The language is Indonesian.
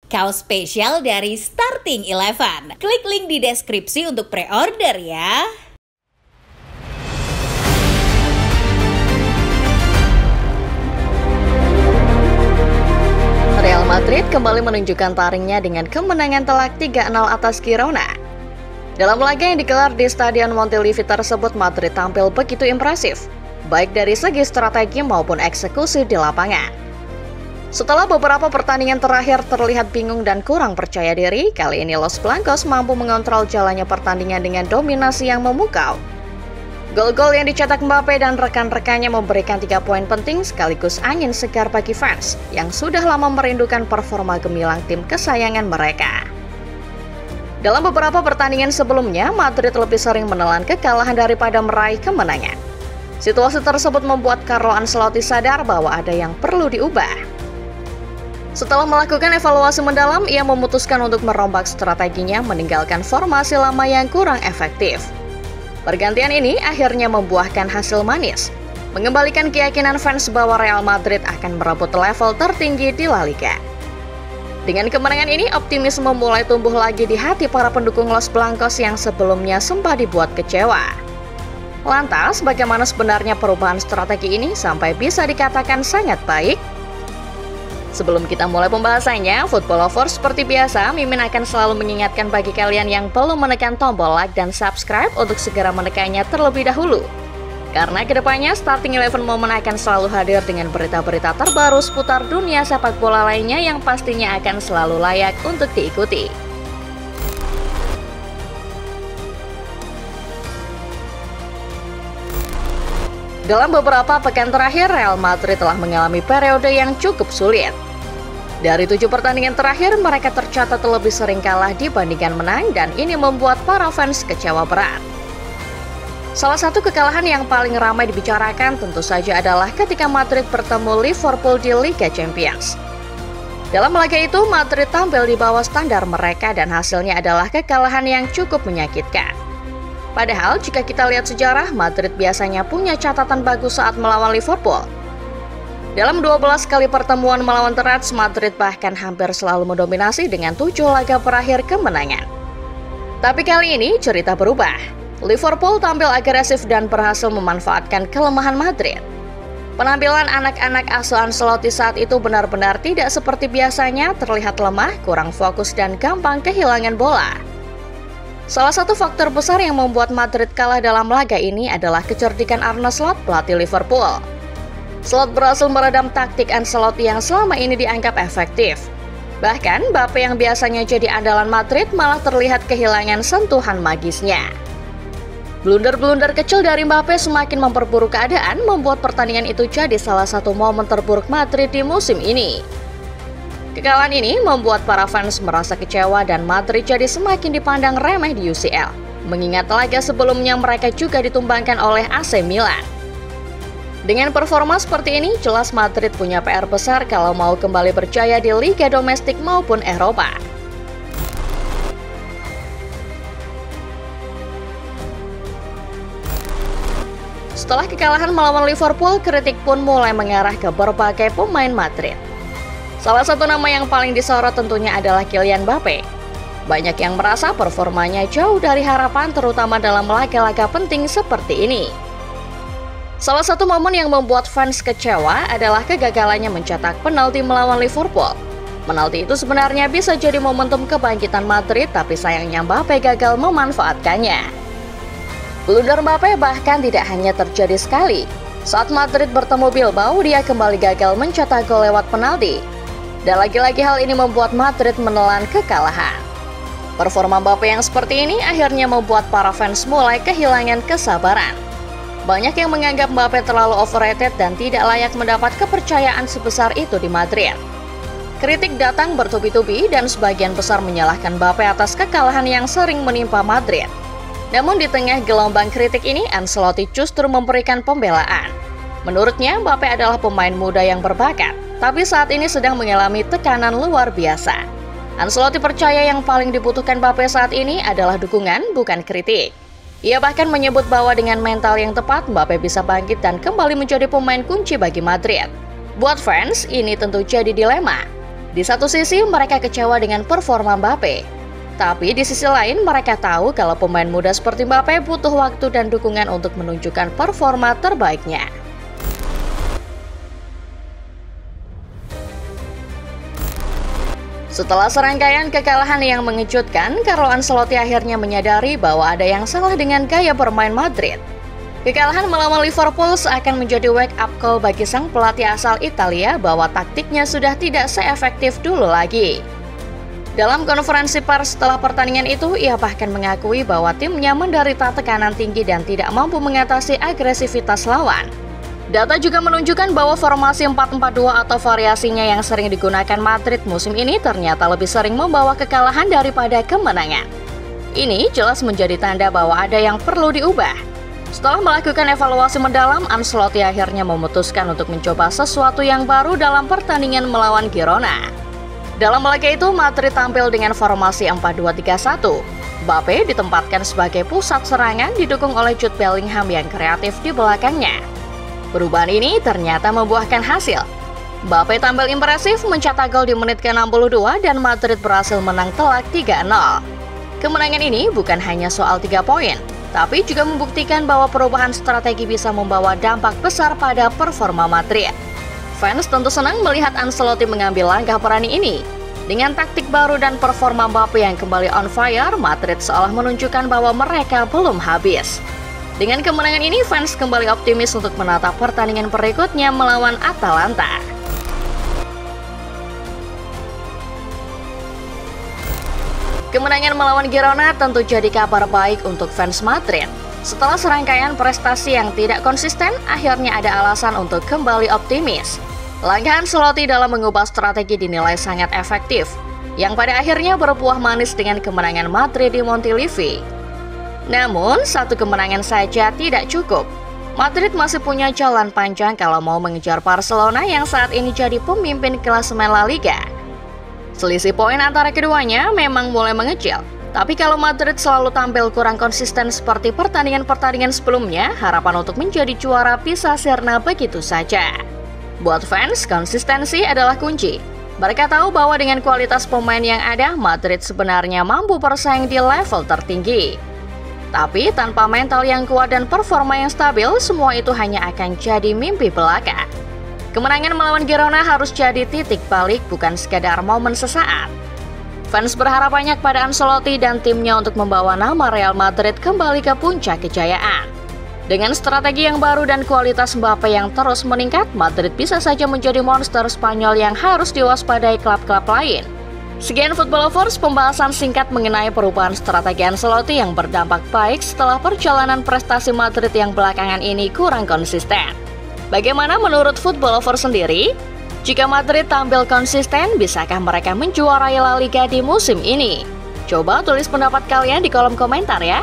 Kaos spesial dari Starting Eleven. Klik link di deskripsi untuk pre-order ya. Real Madrid kembali menunjukkan taringnya dengan kemenangan telak 3-0 atas Girona. Dalam laga yang digelar di Stadion Montilivi tersebut, Madrid tampil begitu impresif, baik dari segi strategi maupun eksekusi di lapangan. Setelah beberapa pertandingan terakhir terlihat bingung dan kurang percaya diri, kali ini Los Blancos mampu mengontrol jalannya pertandingan dengan dominasi yang memukau. Gol-gol yang dicetak Mbappe dan rekan-rekannya memberikan 3 poin penting sekaligus angin segar bagi fans yang sudah lama merindukan performa gemilang tim kesayangan mereka. Dalam beberapa pertandingan sebelumnya, Madrid lebih sering menelan kekalahan daripada meraih kemenangan. Situasi tersebut membuat Carlo Ancelotti sadar bahwa ada yang perlu diubah. Setelah melakukan evaluasi mendalam, ia memutuskan untuk merombak strateginya meninggalkan formasi lama yang kurang efektif. Pergantian ini akhirnya membuahkan hasil manis, mengembalikan keyakinan fans bahwa Real Madrid akan merebut level tertinggi di La Liga. Dengan kemenangan ini, optimisme mulai tumbuh lagi di hati para pendukung Los Blancos yang sebelumnya sempat dibuat kecewa. Lantas, bagaimana sebenarnya perubahan strategi ini sampai bisa dikatakan sangat baik? Sebelum kita mulai pembahasannya, Football Lovers seperti biasa, Mimin akan selalu mengingatkan bagi kalian yang belum menekan tombol like dan subscribe untuk segera menekannya terlebih dahulu. Karena kedepannya Starting Eleven Moment akan selalu hadir dengan berita-berita terbaru seputar dunia sepak bola lainnya yang pastinya akan selalu layak untuk diikuti. Dalam beberapa pekan terakhir, Real Madrid telah mengalami periode yang cukup sulit. Dari 7 pertandingan terakhir, mereka tercatat lebih sering kalah dibandingkan menang dan ini membuat para fans kecewa berat. Salah satu kekalahan yang paling ramai dibicarakan tentu saja adalah ketika Madrid bertemu Liverpool di Liga Champions. Dalam laga itu, Madrid tampil di bawah standar mereka dan hasilnya adalah kekalahan yang cukup menyakitkan. Padahal jika kita lihat sejarah, Madrid biasanya punya catatan bagus saat melawan Liverpool. Dalam 12 kali pertemuan melawan The Reds, Madrid bahkan hampir selalu mendominasi dengan 7 laga berakhir kemenangan. Tapi kali ini cerita berubah. Liverpool tampil agresif dan berhasil memanfaatkan kelemahan Madrid. Penampilan anak-anak asuh Ancelotti saat itu benar-benar tidak seperti biasanya, terlihat lemah, kurang fokus dan gampang kehilangan bola. Salah satu faktor besar yang membuat Madrid kalah dalam laga ini adalah kecerdikan Arne Slot, pelatih Liverpool. Slot berhasil meredam taktik Ancelotti yang selama ini dianggap efektif. Bahkan, Mbappe yang biasanya jadi andalan Madrid malah terlihat kehilangan sentuhan magisnya. Blunder-blunder kecil dari Mbappe semakin memperburuk keadaan, membuat pertandingan itu jadi salah satu momen terburuk Madrid di musim ini. Kekalahan ini membuat para fans merasa kecewa dan Madrid jadi semakin dipandang remeh di UCL. Mengingat laga sebelumnya mereka juga ditumbangkan oleh AC Milan. Dengan performa seperti ini, jelas Madrid punya PR besar kalau mau kembali berjaya di liga domestik maupun Eropa. Setelah kekalahan melawan Liverpool, kritik pun mulai mengarah ke berbagai pemain Madrid. Salah satu nama yang paling disorot tentunya adalah Kylian Mbappe. Banyak yang merasa performanya jauh dari harapan terutama dalam laga-laga penting seperti ini. Salah satu momen yang membuat fans kecewa adalah kegagalannya mencetak penalti melawan Liverpool. Penalti itu sebenarnya bisa jadi momentum kebangkitan Madrid, tapi sayangnya Mbappe gagal memanfaatkannya. Blunder Mbappe bahkan tidak hanya terjadi sekali. Saat Madrid bertemu Bilbao, dia kembali gagal mencetak gol lewat penalti. Dan lagi-lagi hal ini membuat Madrid menelan kekalahan. Performa Mbappe yang seperti ini akhirnya membuat para fans mulai kehilangan kesabaran. Banyak yang menganggap Mbappe terlalu overrated dan tidak layak mendapat kepercayaan sebesar itu di Madrid. Kritik datang bertubi-tubi dan sebagian besar menyalahkan Mbappe atas kekalahan yang sering menimpa Madrid. Namun di tengah gelombang kritik ini, Ancelotti justru memberikan pembelaan. Menurutnya, Mbappe adalah pemain muda yang berbakat, tapi saat ini sedang mengalami tekanan luar biasa. Ancelotti percaya yang paling dibutuhkan Mbappe saat ini adalah dukungan, bukan kritik. Ia bahkan menyebut bahwa dengan mental yang tepat, Mbappe bisa bangkit dan kembali menjadi pemain kunci bagi Madrid. Buat fans, ini tentu jadi dilema. Di satu sisi mereka kecewa dengan performa Mbappe, tapi di sisi lain mereka tahu kalau pemain muda seperti Mbappe butuh waktu dan dukungan untuk menunjukkan performa terbaiknya. Setelah serangkaian kekalahan yang mengejutkan, Carlo Ancelotti akhirnya menyadari bahwa ada yang salah dengan gaya bermain Madrid. Kekalahan melawan Liverpool seakan menjadi wake up call bagi sang pelatih asal Italia bahwa taktiknya sudah tidak seefektif dulu lagi. Dalam konferensi pers setelah pertandingan itu, ia bahkan mengakui bahwa timnya menderita tekanan tinggi dan tidak mampu mengatasi agresivitas lawan. Data juga menunjukkan bahwa formasi 4-4-2 atau variasinya yang sering digunakan Madrid musim ini ternyata lebih sering membawa kekalahan daripada kemenangan. Ini jelas menjadi tanda bahwa ada yang perlu diubah. Setelah melakukan evaluasi mendalam, Ancelotti akhirnya memutuskan untuk mencoba sesuatu yang baru dalam pertandingan melawan Girona. Dalam laga itu, Madrid tampil dengan formasi 4-2-3-1. Mbappe ditempatkan sebagai pusat serangan didukung oleh Jude Bellingham yang kreatif di belakangnya. Perubahan ini ternyata membuahkan hasil. Mbappe tampil impresif mencetak gol di menit ke-62 dan Madrid berhasil menang telak 3-0. Kemenangan ini bukan hanya soal 3 poin, tapi juga membuktikan bahwa perubahan strategi bisa membawa dampak besar pada performa Madrid. Fans tentu senang melihat Ancelotti mengambil langkah berani ini. Dengan taktik baru dan performa Mbappe yang kembali on fire, Madrid seolah menunjukkan bahwa mereka belum habis. Dengan kemenangan ini, fans kembali optimis untuk menatap pertandingan berikutnya melawan Atalanta. Kemenangan melawan Girona tentu jadi kabar baik untuk fans Madrid. Setelah serangkaian prestasi yang tidak konsisten, akhirnya ada alasan untuk kembali optimis. Langkah Ancelotti dalam mengubah strategi dinilai sangat efektif, yang pada akhirnya berbuah manis dengan kemenangan Madrid di Montilivi. Namun, satu kemenangan saja tidak cukup. Madrid masih punya jalan panjang kalau mau mengejar Barcelona yang saat ini jadi pemimpin klasemen La Liga. Selisih poin antara keduanya memang mulai mengecil, tapi kalau Madrid selalu tampil kurang konsisten seperti pertandingan-pertandingan sebelumnya, harapan untuk menjadi juara bisa sirna begitu saja. Buat fans, konsistensi adalah kunci. Mereka tahu bahwa dengan kualitas pemain yang ada, Madrid sebenarnya mampu bersaing di level tertinggi. Tapi tanpa mental yang kuat dan performa yang stabil, semua itu hanya akan jadi mimpi belaka. Kemenangan melawan Girona harus jadi titik balik, bukan sekadar momen sesaat. Fans berharap banyak pada Ancelotti dan timnya untuk membawa nama Real Madrid kembali ke puncak kejayaan. Dengan strategi yang baru dan kualitas Mbappe yang terus meningkat, Madrid bisa saja menjadi monster Spanyol yang harus diwaspadai klub-klub lain. Sekian Football Lovers, pembahasan singkat mengenai perubahan strategi Ancelotti yang berdampak baik setelah perjalanan prestasi Madrid yang belakangan ini kurang konsisten. Bagaimana menurut Football Lovers sendiri? Jika Madrid tampil konsisten, bisakah mereka menjuarai La Liga di musim ini? Coba tulis pendapat kalian di kolom komentar ya.